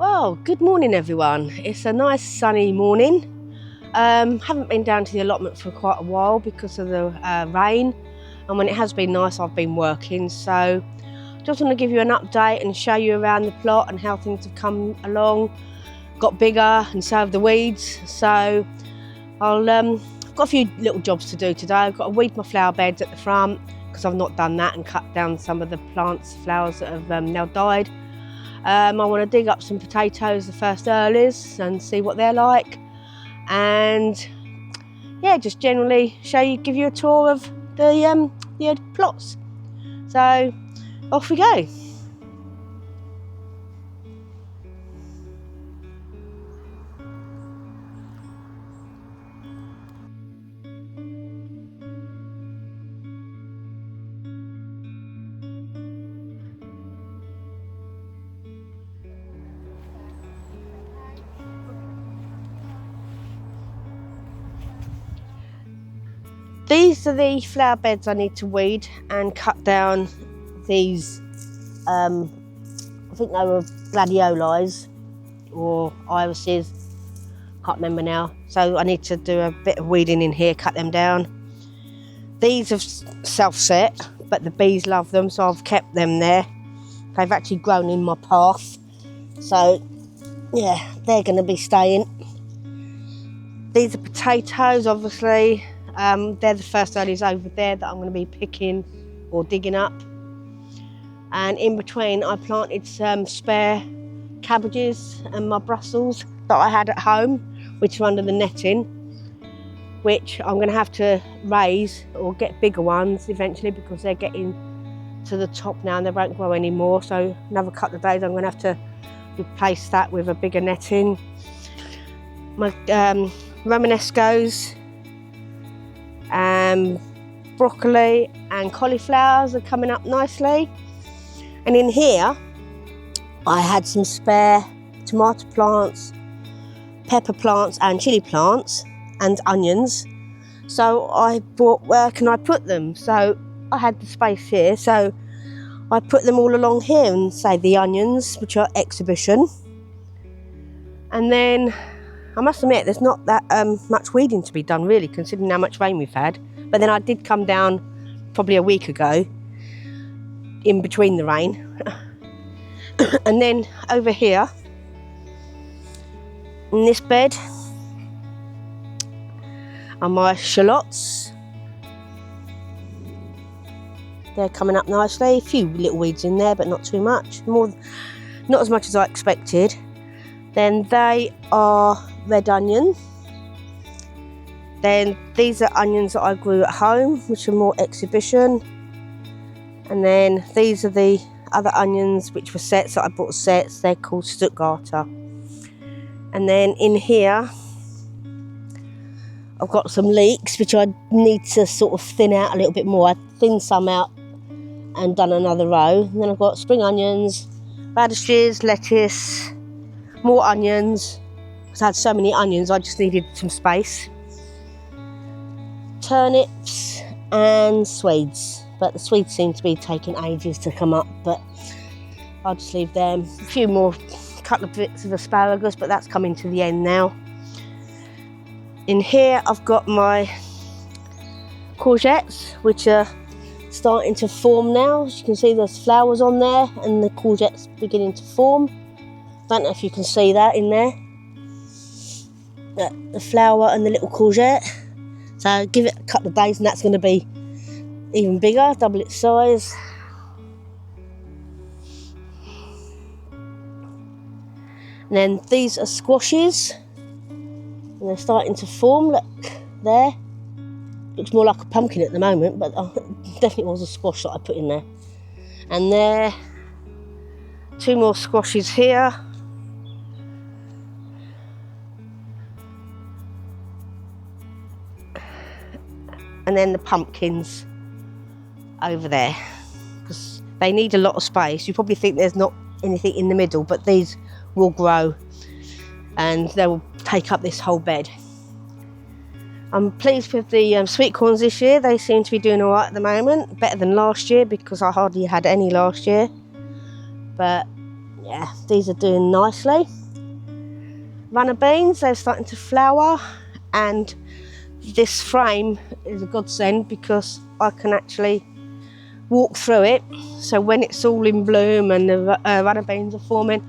Well, good morning everyone. It's a nice sunny morning. Haven't been down to the allotment for quite a while because of the rain, and when it has been nice I've been working, so just want to give you an update and show you around the plot and how things have come along, got bigger, and so have the weeds. So I've got a few little jobs to do today. I've got to weed my flower beds at the front because I've not done that, and cut down some of the flowers that have now died. I want to dig up some potatoes, the first earlies, and see what they're like, and yeah, just generally give you a tour of the plots. So off we go. These are the flower beds I need to weed and cut down. These, I think they were gladiolis or irises, can't remember now. So I need to do a bit of weeding in here, cut them down. These have self-set, but the bees love them, so I've kept them there. They've actually grown in my path, so yeah, they're going to be staying. These are potatoes, obviously. They're the first earlies over there that I'm going to be picking or digging up. And in between I planted some spare cabbages and my Brussels that I had at home, which are under the netting, which I'm going to have to raise or get bigger ones eventually because they're getting to the top now and they won't grow anymore. So another couple of days I'm going to have to replace that with a bigger netting. My Romanescos, broccoli and cauliflowers are coming up nicely. And in here I had some spare tomato plants, pepper plants and chilli plants and onions. So I thought, where can I put them? So I had the space here, so I put them all along here, and say the onions, which are exhibition. And then I must admit there's not that much weeding to be done really, considering how much rain we've had. But then I did come down probably a week ago in between the rain. And then over here in this bed are my shallots. They're coming up nicely. A few little weeds in there, but not too much. Not as much as I expected. Then they are red onion. Then these are onions that I grew at home, which are more exhibition. And then these are the other onions, which were sets that I bought sets. They're called Stuttgarter. And then in here I've got some leeks, which I need to sort of thin out a little bit more. I thinned some out and done another row. And then I've got spring onions, radishes, lettuce, more onions, because I had so many onions I just needed some space. Turnips and Swedes, but the Swedes seem to be taking ages to come up, but I'll just leave them. A few more, couple of bits of asparagus, but that's coming to the end now. In here I've got my courgettes, which are starting to form now. As you can see, there's flowers on there and the courgettes beginning to form. Don't know if you can see that in there, the flower and the little courgette. So give it a couple of days and that's going to be even bigger, double its size. And then these are squashes, and they're starting to form. Look there, looks more like a pumpkin at the moment, but definitely was a squash that I put in there. And there, two more squashes here. And then the pumpkins over there, because they need a lot of space. You probably think there's not anything in the middle, but these will grow and they will take up this whole bed. I'm pleased with the sweet corns this year. They seem to be doing all right at the moment, better than last year because I hardly had any last year. But Yeah, these are doing nicely. Runner beans, they're starting to flower, and this frame is a godsend because I can actually walk through it. So when it's all in bloom and the runner beans are forming,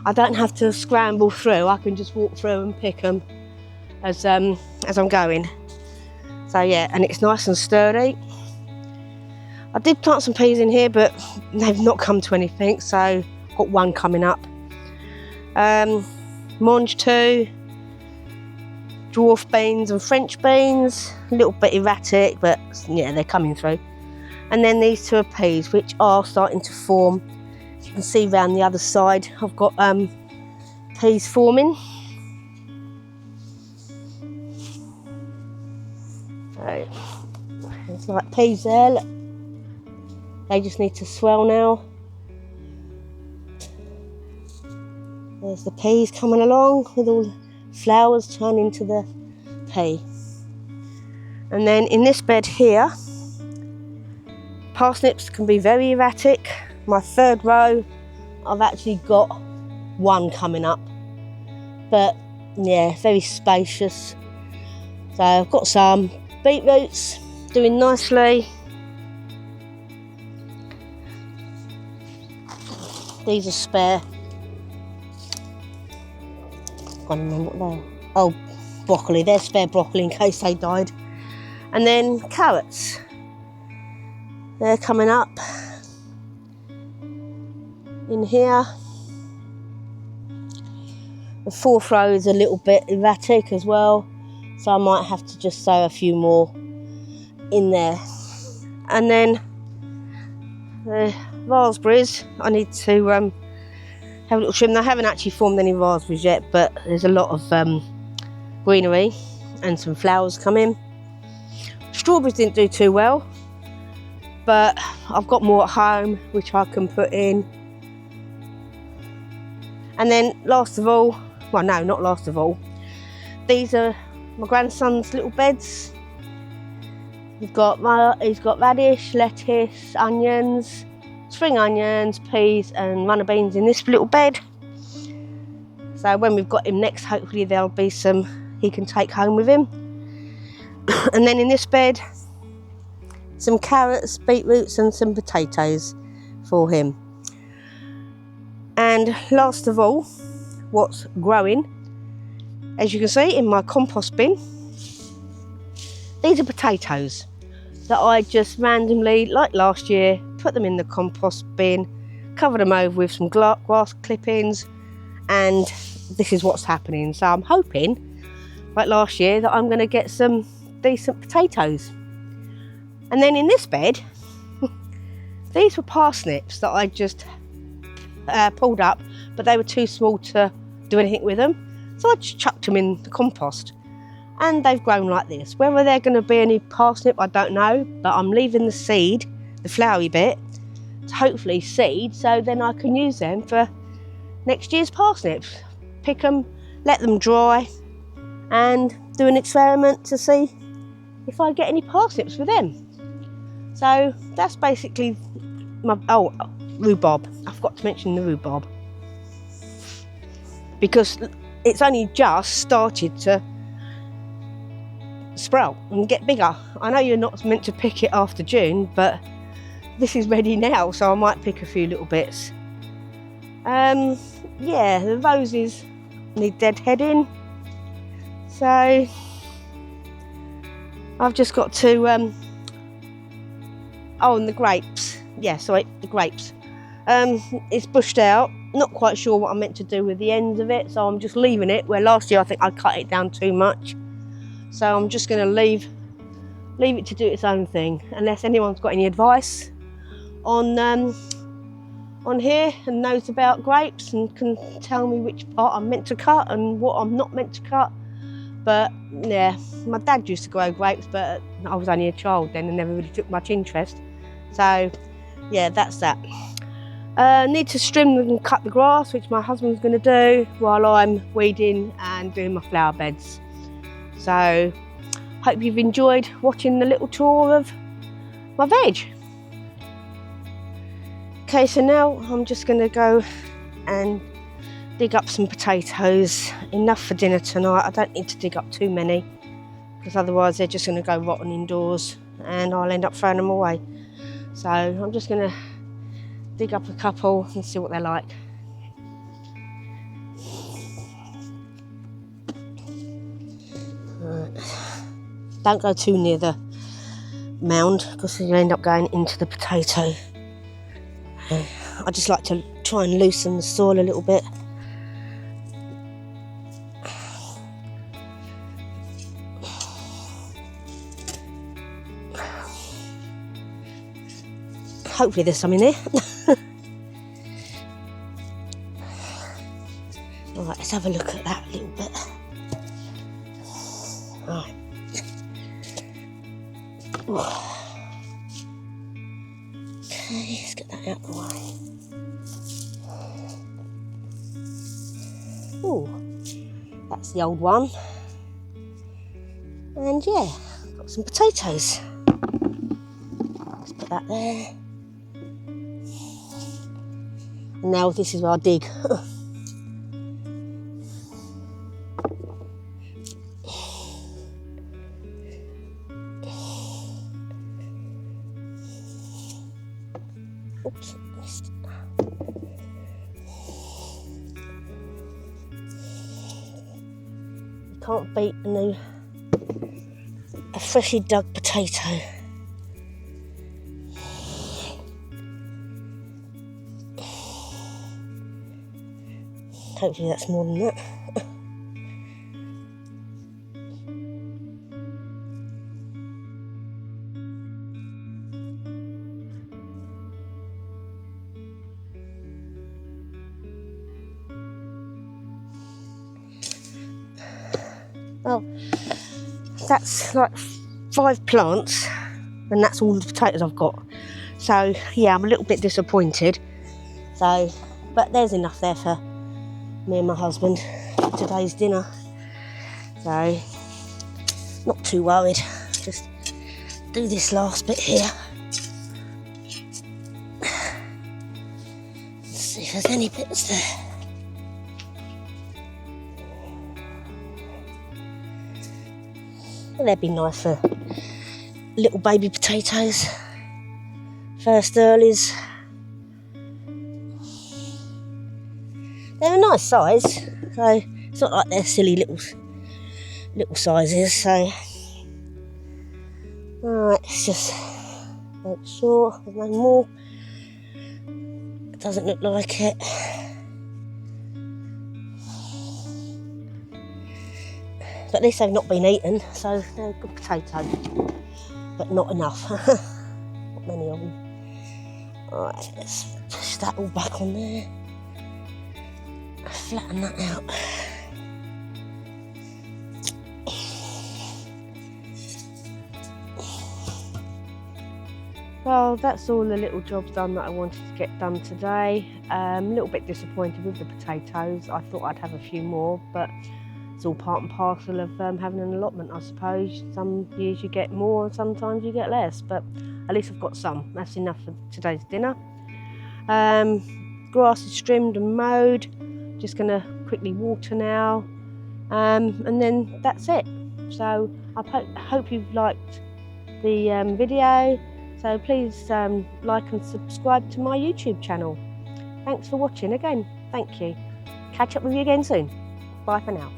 I don't have to scramble through. I can just walk through and pick them as I'm going. So yeah, and it's nice and sturdy. I did plant some peas in here, but they've not come to anything, so I've got one coming up. Mange 2, dwarf beans and French beans, a little bit erratic, but yeah, they're coming through. And then these 2 are peas, which are starting to form. As you can see around the other side, I've got peas forming. So it's like peas there, look. They just need to swell now. There's the peas coming along with all the flowers turning to the pea. And then in this bed here, parsnips can be very erratic. My 3rd row, I've actually got 1 coming up. But yeah, very spacious. So I've got some beetroots doing nicely. These are spare. I can't remember what they are. Oh, broccoli. They're spare broccoli in case they died. And then carrots. They're coming up in here. The 4th row is a little bit erratic as well, so I might have to just sow a few more in there. And then the raspberries, I need to have a little trim. They haven't actually formed any raspberries yet, but there's a lot of greenery and some flowers coming. Strawberries didn't do too well, but I've got more at home which I can put in. And then last of all, well no, not last of all, these are my grandson's little beds. He's got radish, lettuce, onions, spring onions, peas and runner beans in this little bed. So when we've got him next, hopefully there'll be some he can take home with him. And then in this bed, some carrots, beetroots and some potatoes for him. And last of all, what's growing, as you can see in my compost bin, these are potatoes that I just randomly, like last year, put them in the compost bin, covered them over with some grass clippings, and this is what's happening. So I'm hoping, like last year, that I'm going to get some decent potatoes. And then in this bed, these were parsnips that I just pulled up, but they were too small to do anything with them, so I just chucked them in the compost and they've grown like this. Whether they're going to be any parsnip, I don't know, but I'm leaving the seed, the flowery bit, to hopefully seed, so then I can use them for next year's parsnips. Pick them, let them dry and do an experiment to see if I get any parsnips with them. So that's basically my, oh, rhubarb. I forgot to mention the rhubarb, because it's only just started to sprout and get bigger. I know you're not meant to pick it after June, but this is ready now, so I might pick a few little bits. Yeah, the roses need deadheading, so I've just got to oh, and the grapes, yeah, sorry, the grapes, it's bushed out. Not quite sure what I'm meant to do with the ends of it, so I'm just leaving it, where last year I think I cut it down too much. So I'm just going to leave it to do its own thing, unless anyone's got any advice on here and knows about grapes and can tell me which part I'm meant to cut and what I'm not meant to cut. But yeah, my dad used to grow grapes, but I was only a child then and never really took much interest. So yeah, that's that. Need to trim and cut the grass, which my husband's going to do while I'm weeding and doing my flower beds. So hope you've enjoyed watching the little tour of my veg. Okay, so now I'm just going to go and dig up some potatoes. Enough for dinner tonight. I don't need to dig up too many, because otherwise they're just going to go rotten indoors and I'll end up throwing them away. So I'm just going to dig up a couple and see what they're like. Right. Don't go too near the mound, because you end up going into the potato. I just like to try and loosen the soil a little bit. Hopefully there's some in there. Alright, let's have a look at that a little bit. Right. Okay, let's get that out of the way. Oh, that's the old one. And yeah, got some potatoes. Let's put that there. And now this is where I dig. Oops. You can't beat a freshly dug potato. Hopefully that's more than that. Well, that's like 5 plants, and that's all the potatoes I've got. So yeah, I'm a little bit disappointed. So, but there's enough there for me and my husband for today's dinner. So, not too worried. Just do this last bit here. Let's see if there's any bits there. Well, they'd be nice for little baby potatoes. First earlies. They're a nice size, so it's not like they're silly little sizes. So, alright, let's just make sure there's no more. It doesn't look like it. But at least they've not been eaten, so they're a good potato. But not enough. Not many of them. Alright, let's push that all back on there. Flatten that out. Well, that's all the little jobs done that I wanted to get done today. A little bit disappointed with the potatoes. I thought I'd have a few more, but it's all part and parcel of having an allotment, I suppose. Some years you get more and sometimes you get less, but at least I've got some. That's enough for today's dinner. Grass is trimmed and mowed. Just going to quickly water now, and then that's it. So I hope you've liked the video. So please like and subscribe to my YouTube channel. Thanks for watching again. Thank you. Catch up with you again soon. Bye for now.